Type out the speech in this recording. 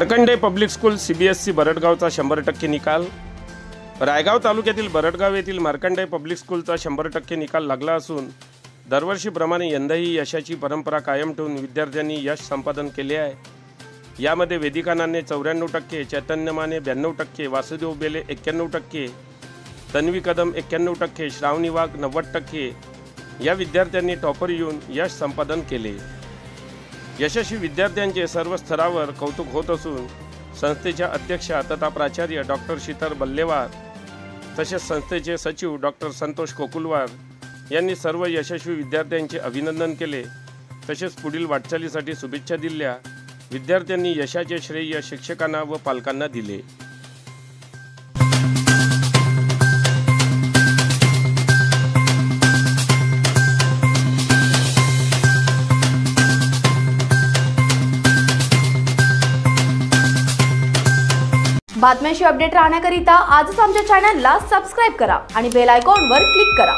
Markande public school CBSE बरडगावचा 100% निकाल। रायगाव तालुक्यातील बरडगाव येथील मार्कंडे पब्लिक स्कूलचा 100% निकाल लागला असून दरवर्षीप्रमाणे यंदाही यशाची परंपरा कायम ठेवून विद्यार्थ्यांनी यश संपादन केले आहे। यामध्ये वेदिका नाने 94%, चैतन्य माने 92%, वासुदेव बेले 91%, तन्वी कदम 91%, श्रावणी वाघ 90% या विद्यार्थ्यांनी टॉपर येऊन यश संपादन केले। यशस्वी विद्यार्थ्यांचे सर्व स्तरावर कौतुक होत असून संस्थेच्या अध्यक्षा तथा प्राचार्य डॉक्टर शीतल बल्लेवार तसेच संस्थेचे सचिव डॉक्टर संतोष कोकुलवार यांनी सर्व यशस्वी विद्यार्थ्यांचे अभिनंदन केले। तसेच पुढील वाटचालीसाठी शुभेच्छा दिल्या। विद्यार्थ्यांनी यशाचे श्रेय शिक्षकांना व पालकांना दिले। बातम्यांशी अपडेट राहण्याकरिता आजच आमच्या चॅनलला सबस्क्राइब करा आणि बेल आयकॉनवर क्लिक करा।